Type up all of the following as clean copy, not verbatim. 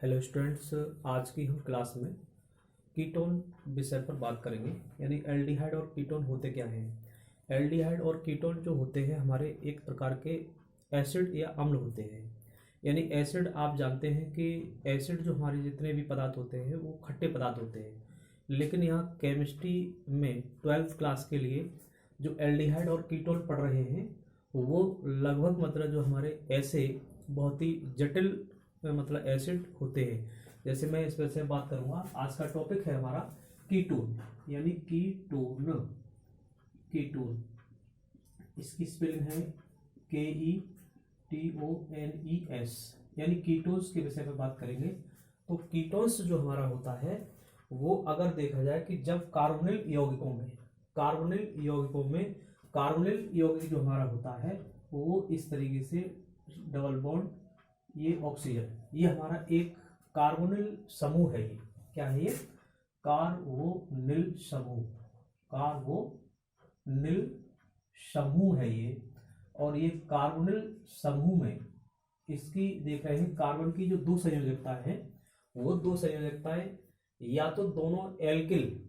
Hello students, आज की हम क्लास में कीटोन विषय पर बात करेंगे। यानी एल्डिहाइड और कीटोन होते क्या हैं। एल्डिहाइड और कीटोन जो होते हैं हमारे एक प्रकार के एसिड या अम्ल होते हैं। यानी एसिड आप जानते हैं कि एसिड जो हमारे जितने भी पदार्थ होते हैं वो खट्टे पदार्थ होते हैं, लेकिन यहाँ केमिस्ट्री में 12th क्लास के लिए जो एल्डिहाइड और कीटोन पढ़ रहे हैं वो लगभग मतलब जो हमारे ऐसे बहुत ही जटिल मतलब एसिड होते हैं। जैसे मैं इस पर से बात करूंगा। आज का टॉपिक है हमारा कीटोन, यानी कीटोन। कीटोन इसकी स्पेलिंग है KETONES, यानी कीटोन्स के विषय पर बात करेंगे। तो कीटोन्स जो हमारा होता है वो अगर देखा जाए कि जब कार्बोनिल यौगिक जो हमारा होता है वो इस तरीके से डबल बॉन्ड, ये ऑक्सीजन, ये हमारा एक कार्बोनिल समूह है। ये क्या है? ये कार्बोनिल समूह है ये। और ये कार्बोनिल समूह में इसकी देख रहे हैं कार्बन की जो दो संयोजकता है वो दो संयोजकताएं या तो दोनों एल्किल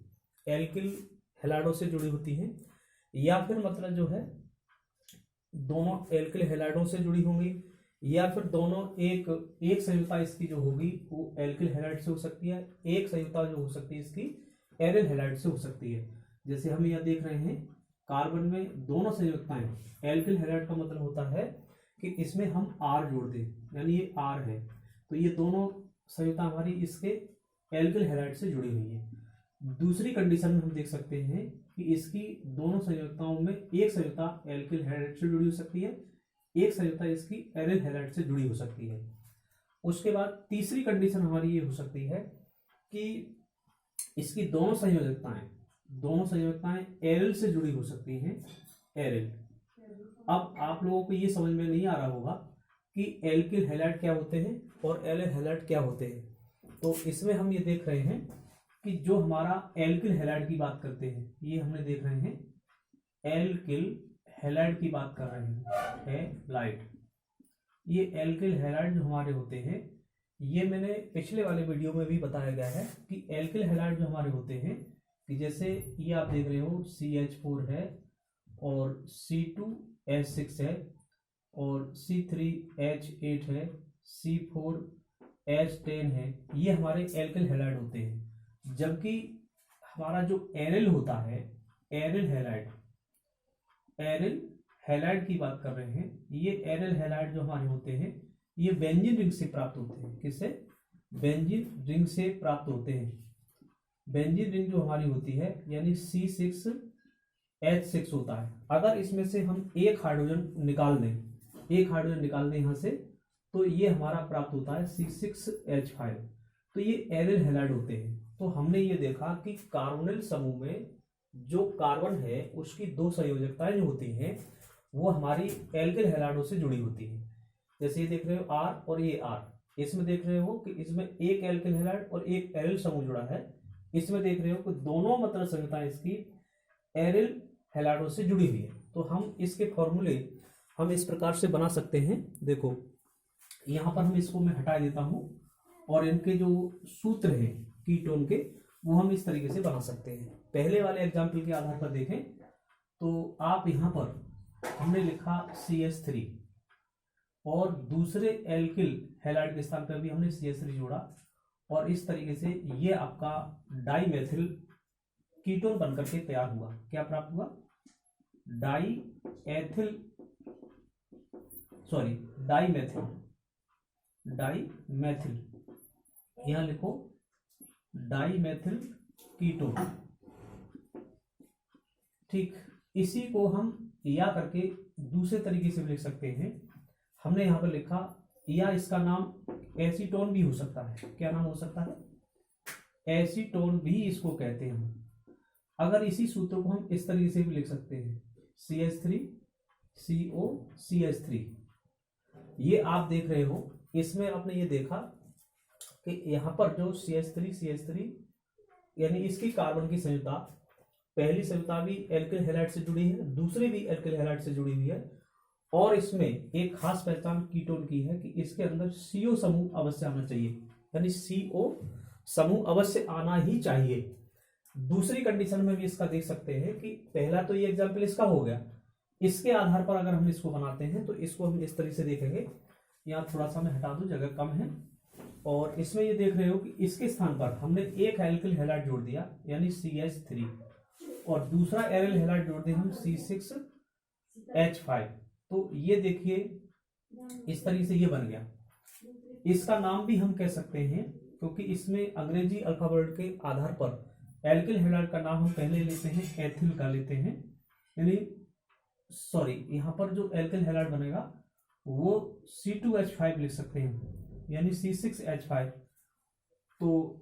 हैलाइडों से जुड़ी होती हैं, या फिर मतलब जो है दोनों एल्किल हैलाइडों से जुड़ी होंगी, या फिर दोनों एक संयुक्ता इसकी जो होगी वो एल्किल हैलाइड से हो सकती है, एक संयुक्ता जो हो सकती है इसकी एरिल हैलाइड से हो सकती है। जैसे हम यह देख रहे हैं कार्बन में दोनों संयुक्ताएं, एल्किल हैलाइड का मतलब होता है कि इसमें हम R जोड़ दें, यानी ये R है, तो ये दोनों संयुक्ता हमारी इसके एल्किल हैलाइड से जुड़ी हुई है। दूसरी कंडीशन में हम देख सकते हैं कि इसकी दोनों संयुक्ताओं में एक संयुक्ता एल्किल हैलाइड से जुड़ी हो सकती है, एक संयुक्ता इसकी एरिल हैलाइड से जुड़ी हो सकती है। उसके बाद तीसरी कंडीशन हमारी ये हो सकती है कि इसकी दोनों संयोजकताएं एरिल से जुड़ी हो सकती हैं। एरिल, अब आप लोगों को ये समझ में नहीं आ रहा होगा कि एल्किल हैलाइड क्या होते हैं और एरिल हैलाइड क्या होते हैं। तो इसमें हम ये देख रहे हैं कि जो हमारा एल्किल हैलाइड की बात करते हैं, ये हमने देख रहे हैं एल्किल हैलाइड की बात कर रहे हैं। हैलाइड, ये एल्किल हैलाइड जो हमारे होते हैं, ये मैंने पिछले वाले वीडियो में भी बताया गया है कि एल्किल हैलाइड जो हमारे होते हैं कि जैसे ये आप देख रहे हो CH4 है और C2H6 है और C3H8 है, C4H10 है, ये हमारे एल्किल हैलाइड होते हैं। जबकि हमारा जो एरिल होता है, एरिल हैलाइड की बात कर रहे हैं, ये एरिल हैलाइड जो हमारे होते हैं ये बेंजीन रिंग से प्राप्त होते हैं। किससे? बेंजीन रिंग से प्राप्त होते हैं। बेंजीन रिंग जो हमारी होती है यानी C6H6 होता है। अगर इसमें से हम एक हाइड्रोजन निकाल दें यहाँ से, तो ये हमारा प्राप्त होता है C6H5। तो ये एरिल हैलाइड होते हैं। तो हमने ये देखा कि कार्बोनिल समूह में जो कार्बन है उसकी दो संयोजकताएं जो होती हैं वो हमारी एल्किल हैलाइडों से जुड़ी होती है। जैसे ये देख रहे हो R और ये R, इसमें देख रहे हो कि इसमें एक एल्किल हैलाइड और एक एरिल समूह जुड़ा है। इसमें देख रहे हो कि दोनों मतलब संयोजकताएं इसकी एरिल हैलाइडों से जुड़ी हुई है। तो हम इसके फॉर्मूले हम इस प्रकार से बना सकते हैं। देखो यहाँ पर हम इसको मैं हटा देता हूँ और इनके जो सूत्र हैं कीटोन के वो हम इस तरीके से बना सकते हैं। पहले वाले एग्जाम्पल के आधार पर देखें तो आप यहाँ पर हमने लिखा CH3 और दूसरे एल्किल हैलाइड के स्थान पर भी हमने CH3 जोड़ा और इस तरीके से ये आपका डाइमेथिल कीटोन बनकर के तैयार हुआ। क्या प्राप्त हुआ? डाइमेथिल, यहां लिखो डाइमेथिल कीटोन। ठीक इसी को हम या करके दूसरे तरीके से भी लिख सकते हैं। हमने यहां पर लिखा, या इसका नाम एसीटोन भी हो सकता है। क्या नाम हो सकता है? एसीटोन भी इसको कहते हैं। अगर इसी सूत्र को हम इस तरीके से भी लिख सकते हैं, CH3COCH3। ये आप देख रहे हो, इसमें आपने ये देखा कि यहां पर जो CH3 यानी इसकी कार्बन की संयुक्ता, पहली संयुक्ता भी एल्किल हैलाइड से जुड़ी है, दूसरी भी एल्किल हैलाइड से जुड़ी हुई है और इसमें एक खास पहचान कीटोन की है कि इसके अंदर CO समूह अवश्य आना चाहिए। यानी CO समूह अवश्य आना ही चाहिए। दूसरी कंडीशन में भी इसका देख सकते हैं कि पहला तो ये एग्जाम्पल इसका हो गया, इसके आधार पर अगर हम इसको बनाते हैं तो इसको हम इस तरह से देखेंगे। यहाँ थोड़ा सा मैं हटा दूं, जगह कम है। और इसमें ये देख रहे हो कि इसके स्थान पर हमने एक एल्किल हैलाइड जोड़ दिया यानी CH3 और दूसरा एरिल हैलाइड जोड़ दिया हम C6H5। तो ये देखिए इस तरीके से ये बन गया। इसका नाम भी हम कह सकते हैं, क्योंकि इसमें अंग्रेजी अल्फाबेट के आधार पर एल्किल हैलाइड का नाम हम पहले लेते हैं एथिल का लेते हैं, यानी सॉरी यहाँ पर जो एल्किल हैलाइड बनेगा वो C2H5 लिख सकते हैं यानी C6H5। तो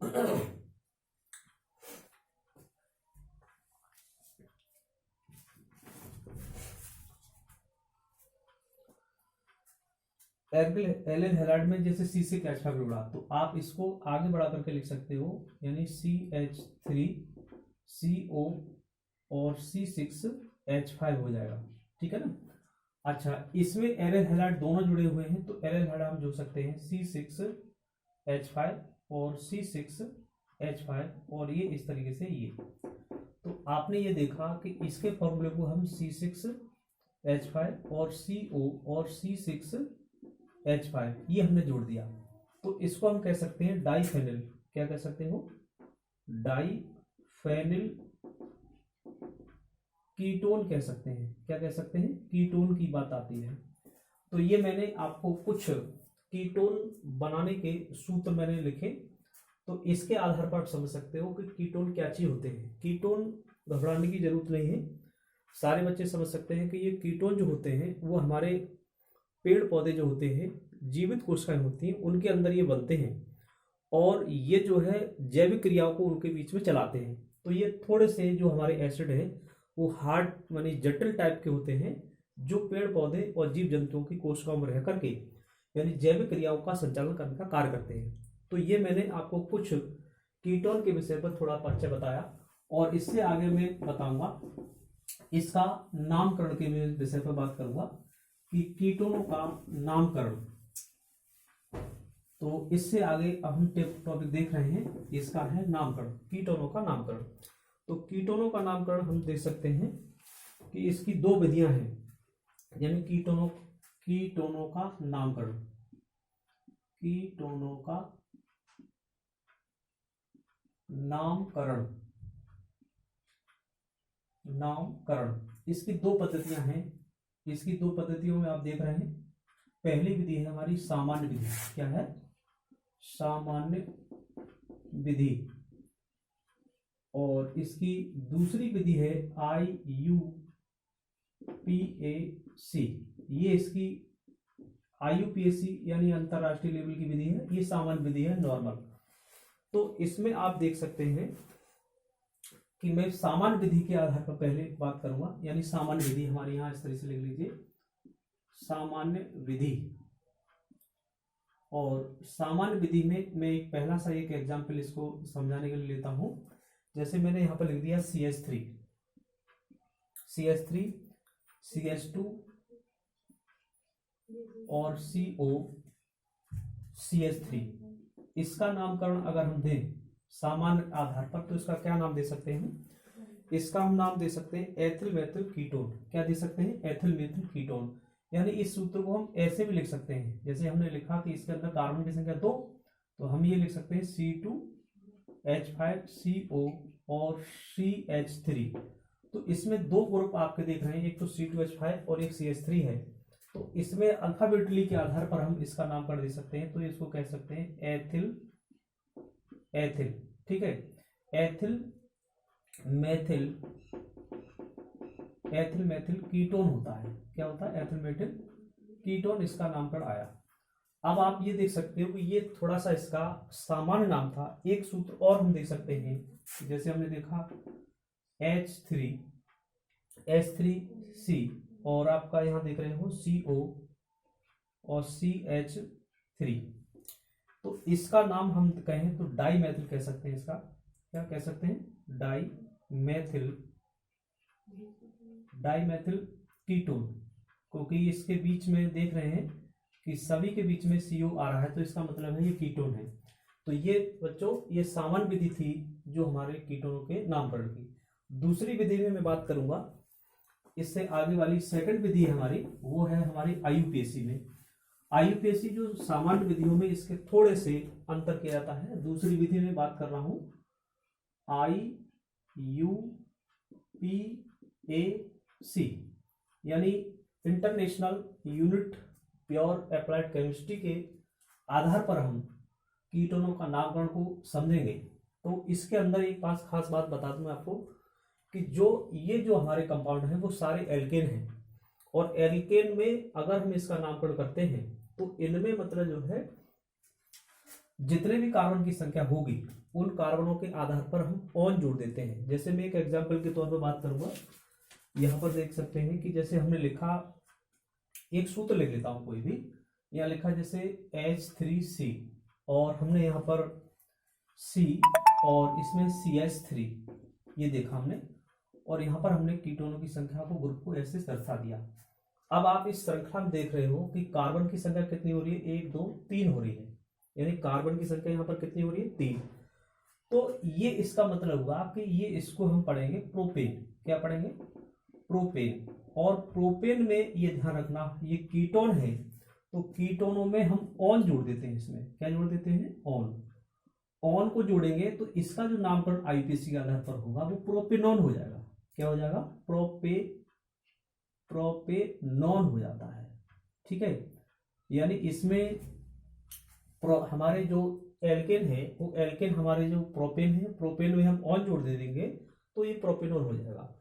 एल्किल हैलाइड में जैसे C6H5 जुड़ा तो आप इसको आगे बढ़ा करके लिख सकते हो यानी CH3CO और C6H5 हो जाएगा, ठीक है ना। अच्छा, इसमें एरिल हैलाइड दोनों जुड़े हुए हैं तो एरिल हैलाइड हम जोड़ सकते हैं C6H5 और C6H5 और ये इस तरीके से ये। तो आपने ये देखा कि इसके फॉर्मूले को हम C6H5 और CO और C6H5 ये हमने जोड़ दिया। तो इसको हम कह सकते हैं डाइफेनिल, क्या कह सकते हो, डाइफेनिल कीटोन कह सकते हैं। क्या कह सकते हैं, कीटोन की बात आती है। तो ये मैंने आपको कुछ कीटोन बनाने के सूत्र मैंने लिखे, तो इसके आधार पर आप समझ सकते हो कि कीटोन क्या चीज होते हैं। कीटोन घबराने की जरूरत नहीं है, सारे बच्चे समझ सकते हैं कि ये कीटोन जो होते हैं वो हमारे पेड़ पौधे जो होते हैं, जीवित कोशिकाएं होती हैं, उनके अंदर ये बनते हैं और ये जो है जैविक क्रियाओं को उनके बीच में चलाते हैं। तो ये थोड़े से जो हमारे एसिड है वो हार्ड मानी जटिल टाइप के होते हैं, जो पेड़ पौधे और जीव जंतुओं की कोशिकाओं में रह करके यानी जैविक क्रियाओं का संचालन करने का कार्य करते हैं। तो ये मैंने आपको कुछ कीटोन के विषय पर थोड़ा परिचय बताया और इससे आगे मैं बताऊंगा इसका नामकरण के विषय पर बात करूंगा कि कीटोनों का नामकरण। तो इससे आगे अब हम टॉपिक देख रहे हैं, इसका है नामकरण, कीटोनों का नामकरण। तो कीटोनों का नामकरण हम देख सकते हैं कि इसकी दो विधियां हैं, यानी कीटोनों का नामकरण, कीटोनों का नामकरण इसकी दो पद्धतियां हैं। इसकी दो पद्धतियों में आप देख रहे हैं, पहली विधि है हमारी सामान्य विधि। क्या है, सामान्य विधि। और इसकी दूसरी विधि है IUPAC। ये इसकी IUPAC यानी अंतरराष्ट्रीय लेवल की विधि है, ये सामान्य विधि है, नॉर्मल। तो इसमें आप देख सकते हैं कि मैं सामान्य विधि के आधार पर पहले बात करूंगा, यानी सामान्य विधि हमारे यहां इस तरह से लिख लीजिए, सामान्य विधि। और सामान्य विधि में मैं एक पहला सा एक एग्जांपल इसको समझाने के लिए लेता हूं। जैसे मैंने यहां पर लिख दिया CH3, CH2 और CO, CH3। इसका नामकरण अगर हम दें सामान्य आधार पर तो इसका क्या नाम दे सकते हैं, इसका हम नाम दे सकते हैं एथिल मेथिल कीटोन। क्या दे सकते हैं, एथिल मेथिल कीटोन। यानी इस सूत्र को हम ऐसे भी लिख सकते हैं, जैसे हमने लिखा कि इसके अंदर कार्बन की संख्या 2, तो हम ये लिख सकते हैं C2H5CO और CH3। तो इसमें दो ग्रुप आपके देख रहे हैं, एक तो C2H5 और एक CH3 है। तो इसमें अल्फाबेटली के आधार पर हम इसका नामकरण दे सकते हैं, तो इसको कह सकते हैं एथिल, ठीक है, एथिल मेथिल कीटोन होता है। क्या होता है, एथिल मेथिल कीटोन, इसका नामकरण आया। अब आप ये देख सकते हो कि ये थोड़ा सा इसका सामान्य नाम था। एक सूत्र और हम देख सकते हैं, जैसे हमने देखा H3C और आपका यहां देख रहे हो CO और CH3। तो इसका नाम हम कहें तो डाई मैथिल कह सकते हैं। इसका क्या कह सकते हैं, डाई मैथिल कीटोन, क्योंकि इसके बीच में देख रहे हैं कि सभी के बीच में CO आ रहा है, तो इसका मतलब है ये कीटोन है। तो ये बच्चों ये सामान्य विधि थी जो हमारे कीटोनों के नामकरण की। दूसरी विधि में मैं बात करूंगा, इससे आगे वाली सेकंड विधि है हमारी, वो है हमारी आईयूपीएसी में। आईयूपीएसी जो सामान्य विधियों में इसके थोड़े से अंतर किया जाता है। दूसरी विधि में बात कर रहा हूं IUPAC, यानी international unit pure applied chemistry के आधार पर हम कीटोनों का नामकरण को समझेंगे। तो इसके अंदर एक खास बात बता दूं मैं आपको कि ये जो हमारे कंपाउंड हैं वो सारे एल्केन हैं, और एल्केन में अगर हम इसका नामकरण करते हैं तो इनमें मतलब जो है जितने भी कार्बन की संख्या होगी उन कार्बनों के आधार पर हम ऑन जोड़ देते हैं। जैसे मैं एक एग्जांपल के तौर पर बात करूंगा, यहाँ पर देख सकते हैं कि जैसे हमने लिखा, एक सूत्र लिख लेता हूं कोई भी, यहाँ लिखा जैसे H3C, और हमने यहाँ पर C और इसमें CH3 ये देखा हमने, और यहाँ पर हमने कीटोनों की संख्या को, ग्रुप को ऐसे दर्शा दिया। अब आप इस श्रृंखला में देख रहे हो कि कार्बन की संख्या कितनी हो रही है, 1 2 3 हो रही है, यानी कार्बन की संख्या यहाँ पर कितनी हो रही है, 3। तो ये इसका मतलब हुआ कि ये इसको हम पढ़ेंगे प्रोपेन। क्या पढ़ेंगे? प्रोपेन। और प्रोपेन में ये ध्यान रखना ये कीटोन है, तो कीटोनों में हम ऑन जोड़ देते हैं। इसमें क्या जोड़ देते हैं? ऑन को जोड़ेंगे तो इसका जो नामकरण आईयूपीएसी के आधार पर होगा वो प्रोपेनॉन हो जाएगा। क्या हो जाएगा? प्रोपेनॉन हो जाता है। ठीक है, यानी इसमें हमारे जो एल्केन है वो एल्केन हमारे जो प्रोपेन है, प्रोपेन में हम ऑन जोड़ दे देंगे तो ये प्रोपेनॉन हो जाएगा।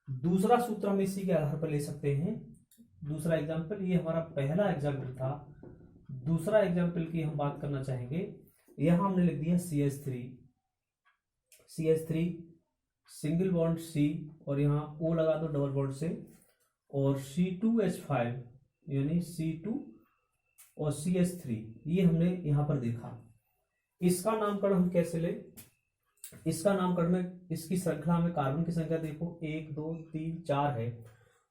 दूसरा सूत्र हम इसी के आधार पर ले सकते हैं। दूसरा एग्जाम्पल, ये हमारा पहला एग्जाम्पल था, दूसरा एग्जाम्पल की हम बात करना चाहेंगे। यहां हमने लिख दिया CH3 सिंगल बॉन्ड C, और यहाँ O लगा दो डबल बॉन्ड से, और C2H5 यानी C2 और CH3, ये हमने यहाँ पर देखा। इसका नामकरण हम कैसे ले? इसका नामकरण में इसकी श्रृंखला में कार्बन की संख्या देखो 1 2 3 4 है,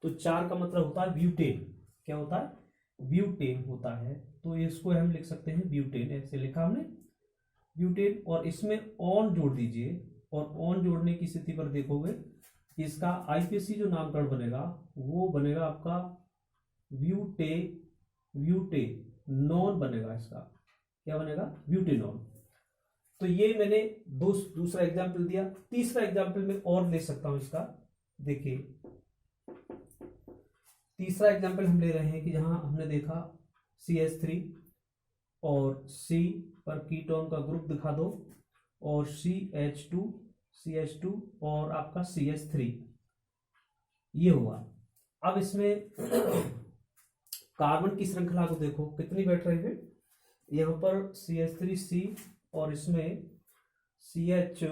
तो 4 का मतलब होता है ब्यूटेन। क्या होता है? ब्यूटेन होता है। तो इसको हम लिख सकते हैं ब्यूटेन, ऐसे लिखा हमने ब्यूटेन। और इसमें ऑन जोड़ दीजिए, और ऑन जोड़ने की स्थिति पर देखोगे इसका आईपीएसी जो नामकरण बनेगा वो बनेगा आपका ब्यूटेनॉन बनेगा। इसका क्या बनेगा? ब्यूटेनॉन। तो ये मैंने दूसरा एग्जाम्पल दिया। तीसरा एग्जाम्पल में और ले सकता हूं इसका। देखिए तीसरा एग्जाम्पल हम ले रहे हैं कि जहां हमने देखा CH3 और C पर कीटोन का ग्रुप दिखा दो, और CH2 और आपका CH3 ये हुआ। अब इसमें कार्बन की श्रृंखला को देखो कितनी बैठ रही है, यहाँ पर CH3C और इसमें CH2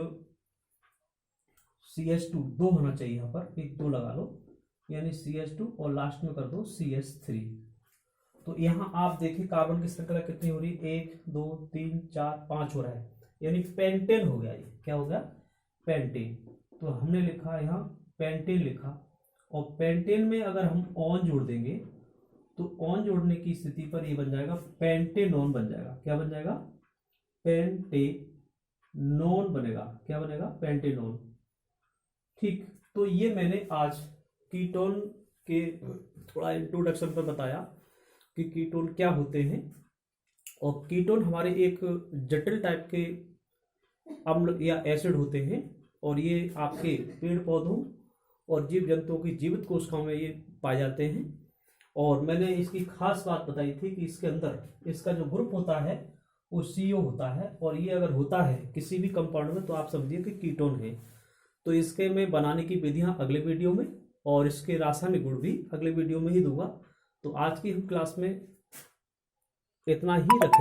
दो होना चाहिए, यहाँ पर 1 2 लगा लो, यानी CH2 और लास्ट में कर दो CH3। तो यहाँ आप देखिए कार्बन की श्रृंखला कितनी हो रही है, 1 2 3 4 5 हो रहा है, यानी पेंटेन हो गया। ये क्या हो गया? पेंटेन। तो हमने लिखा यहाँ पेंटेन लिखा, और पेंटेन में अगर हम ऑन जोड़ देंगे तो ऑन जोड़ने की स्थिति पर ये बन जाएगा पेंटेनॉन बन जाएगा। क्या बन जाएगा? पेंटेनॉन बनेगा। क्या बनेगा? पेंटेनॉन। ठीक, तो ये मैंने आज कीटोन के थोड़ा इंट्रोडक्शन पर बताया कि कीटोन क्या होते हैं। और कीटोन हमारे एक जटिल टाइप के अम्ल या एसिड होते हैं, और ये आपके पेड़ पौधों और जीव जंतुओं की जीवित कोशिकाओं में ये पाए जाते हैं। और मैंने इसकी खास बात बताई थी कि इसके अंदर इसका जो ग्रुप होता है वो CO होता है, और ये अगर होता है किसी भी कंपाउंड में तो आप समझिए कि कीटोन है। तो इसके मैं बनाने की विधियां अगले वीडियो में, और इसके रासायनिक गुण भी अगले वीडियो में ही दूंगा। तो आज की हम क्लास में इतना ही रखें।